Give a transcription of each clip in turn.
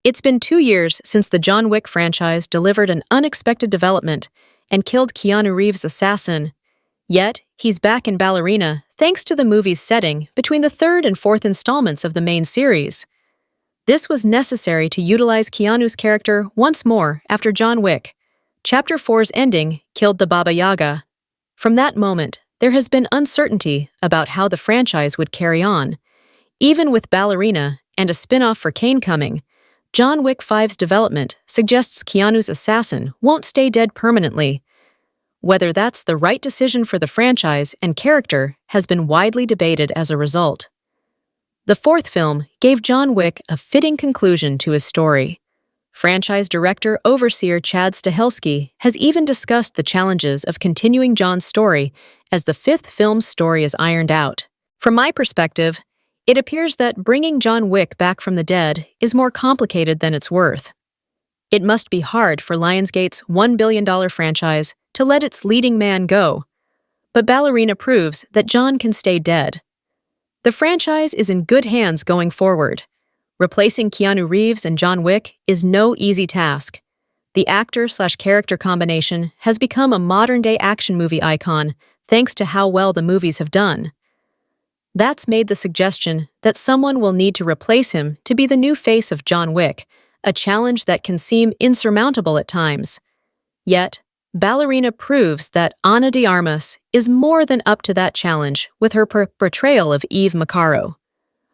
It's been 2 years since the John Wick franchise delivered an unexpected development and killed Keanu Reeves' assassin. Yet, he's back in Ballerina thanks to the movie's setting between the third and fourth installments of the main series. This was necessary to utilize Keanu's character once more after John Wick. Chapter 4's ending killed the Baba Yaga. From that moment, there has been uncertainty about how the franchise would carry on. Even with Ballerina and a spin-off for Kane coming, John Wick 5's development suggests Keanu's assassin won't stay dead permanently. Whether that's the right decision for the franchise and character has been widely debated as a result. The fourth film gave John Wick a fitting conclusion to his story. Franchise director-overseer Chad Stahelski has even discussed the challenges of continuing John's story as the fifth film's story is ironed out. From my perspective, it appears that bringing John Wick back from the dead is more complicated than it's worth. It must be hard for Lionsgate's $1 billion franchise to let its leading man go. But Ballerina proves that John can stay dead. The franchise is in good hands going forward. Replacing Keanu Reeves and John Wick is no easy task. The actor/character combination has become a modern-day action movie icon thanks to how well the movies have done. That's made the suggestion that someone will need to replace him to be the new face of John Wick, a challenge that can seem insurmountable at times. Yet, Ballerina proves that Ana de Armas is more than up to that challenge with her portrayal of Eve Macaro.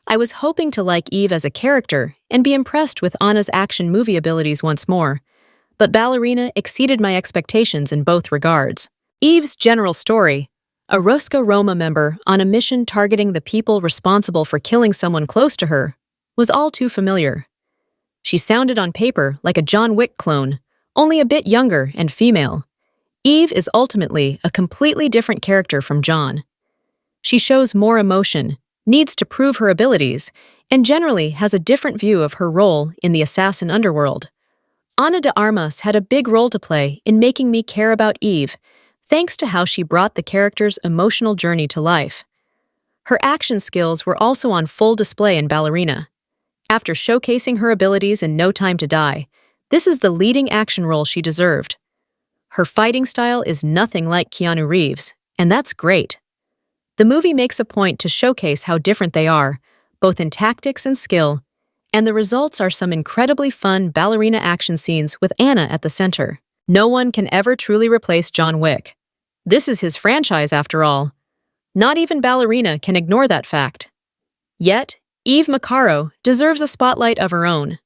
I was hoping to like Eve as a character and be impressed with Ana's action movie abilities once more, but Ballerina exceeded my expectations in both regards. Eve's general story, a Rosca Roma member on a mission targeting the people responsible for killing someone close to her, was all too familiar. She sounded on paper like a John Wick clone, only a bit younger and female. Eve is ultimately a completely different character from John. She shows more emotion, needs to prove her abilities, and generally has a different view of her role in the assassin underworld. Ana de Armas had a big role to play in making me care about Eve, thanks to how she brought the character's emotional journey to life. Her action skills were also on full display in Ballerina. After showcasing her abilities in No Time to Die, this is the leading action role she deserved. Her fighting style is nothing like Keanu Reeves, and that's great. The movie makes a point to showcase how different they are, both in tactics and skill, and the results are some incredibly fun Ballerina action scenes with Ana at the center. No one can ever truly replace John Wick. This is his franchise, after all. Not even Ballerina can ignore that fact. Yet, Eve Macaro deserves a spotlight of her own.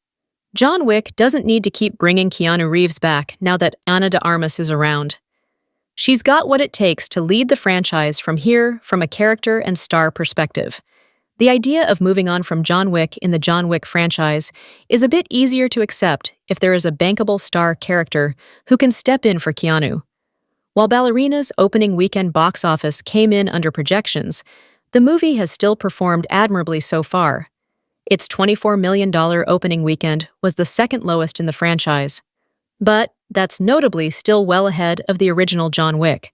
John Wick doesn't need to keep bringing Keanu Reeves back now that Ana de Armas is around. She's got what it takes to lead the franchise from a character and star perspective. The idea of moving on from John Wick in the John Wick franchise is a bit easier to accept if there is a bankable star character who can step in for Keanu. While Ballerina's opening weekend box office came in under projections, the movie has still performed admirably so far. Its $24 million opening weekend was the second lowest in the franchise. But that's notably still well ahead of the original John Wick.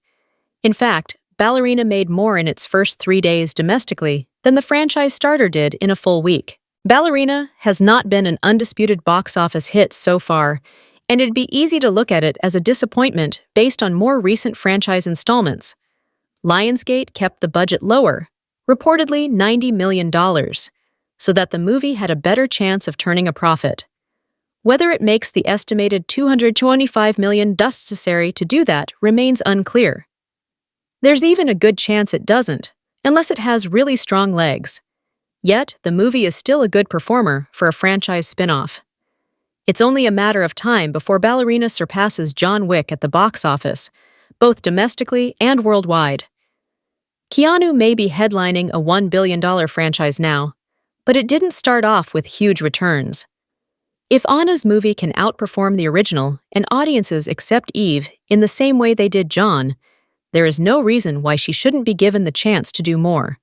In fact, Ballerina made more in its first 3 days domestically than the franchise starter did in a full week. Ballerina has not been an undisputed box office hit so far, and it'd be easy to look at it as a disappointment based on more recent franchise installments. Lionsgate kept the budget lower, reportedly $90 million, so that the movie had a better chance of turning a profit. Whether it makes the estimated $225 million necessary to do that remains unclear. There's even a good chance it doesn't, unless it has really strong legs. Yet, the movie is still a good performer for a franchise spin-off. It's only a matter of time before Ballerina surpasses John Wick at the box office, both domestically and worldwide. Keanu may be headlining a $1 billion franchise now, but it didn't start off with huge returns. If Ana's movie can outperform the original and audiences accept Eve in the same way they did John, there is no reason why she shouldn't be given the chance to do more.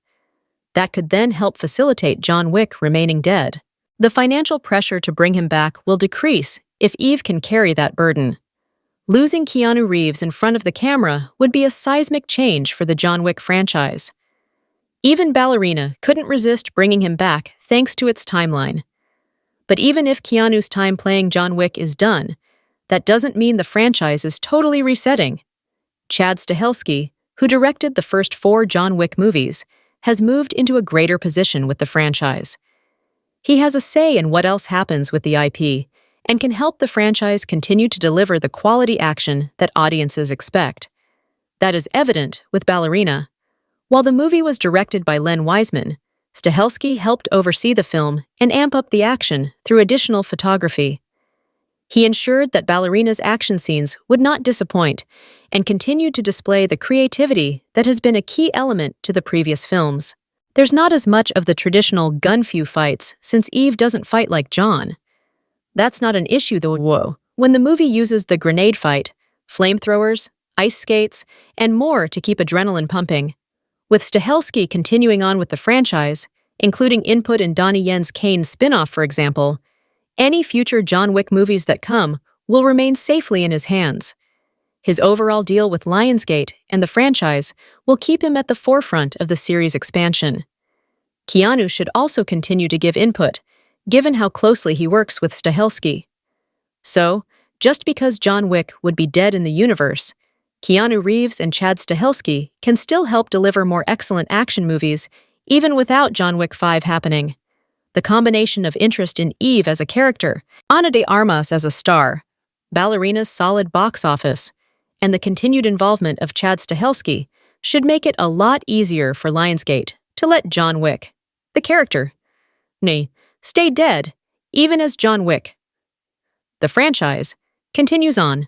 That could then help facilitate John Wick remaining dead. The financial pressure to bring him back will decrease if Eve can carry that burden. Losing Keanu Reeves in front of the camera would be a seismic change for the John Wick franchise. Even Ballerina couldn't resist bringing him back thanks to its timeline. But even if Keanu's time playing John Wick is done, that doesn't mean the franchise is totally resetting. Chad Stahelski, who directed the first 4 John Wick movies, has moved into a greater position with the franchise. He has a say in what else happens with the IP and can help the franchise continue to deliver the quality action that audiences expect. That is evident with Ballerina. While the movie was directed by Len Wiseman, Stahelski helped oversee the film and amp up the action through additional photography. He ensured that Ballerina's action scenes would not disappoint and continued to display the creativity that has been a key element to the previous films. There's not as much of the traditional gun-fu fights since Eve doesn't fight like John. That's not an issue though, when the movie uses the grenade fight, flamethrowers, ice skates, and more to keep adrenaline pumping. With Stahelski continuing on with the franchise, including input in Donnie Yen's Kane spin-off for example, any future John Wick movies that come will remain safely in his hands. His overall deal with Lionsgate and the franchise will keep him at the forefront of the series' expansion. Keanu should also continue to give input, given how closely he works with Stahelski. So, just because John Wick would be dead in the universe, Keanu Reeves and Chad Stahelski can still help deliver more excellent action movies even without John Wick 5 happening. The combination of interest in Eve as a character, Ana de Armas as a star, Ballerina's solid box office, and the continued involvement of Chad Stahelski should make it a lot easier for Lionsgate to let John Wick, the character, stay dead, even as John Wick. The franchise continues on.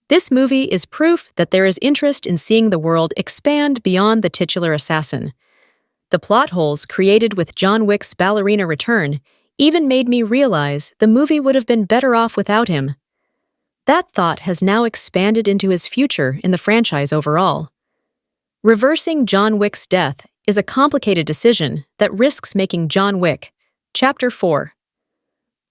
This movie is proof that there is interest in seeing the world expand beyond the titular assassin. The plot holes created with John Wick's Ballerina return even made me realize the movie would have been better off without him. That thought has now expanded into his future in the franchise overall. Reversing John Wick's death is a complicated decision that risks making John Wick, Chapter 4,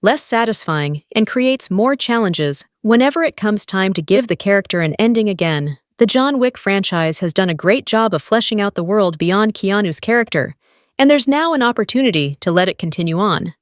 less satisfying and creates more challenges whenever it comes time to give the character an ending again. The John Wick franchise has done a great job of fleshing out the world beyond Keanu's character, and there's now an opportunity to let it continue on.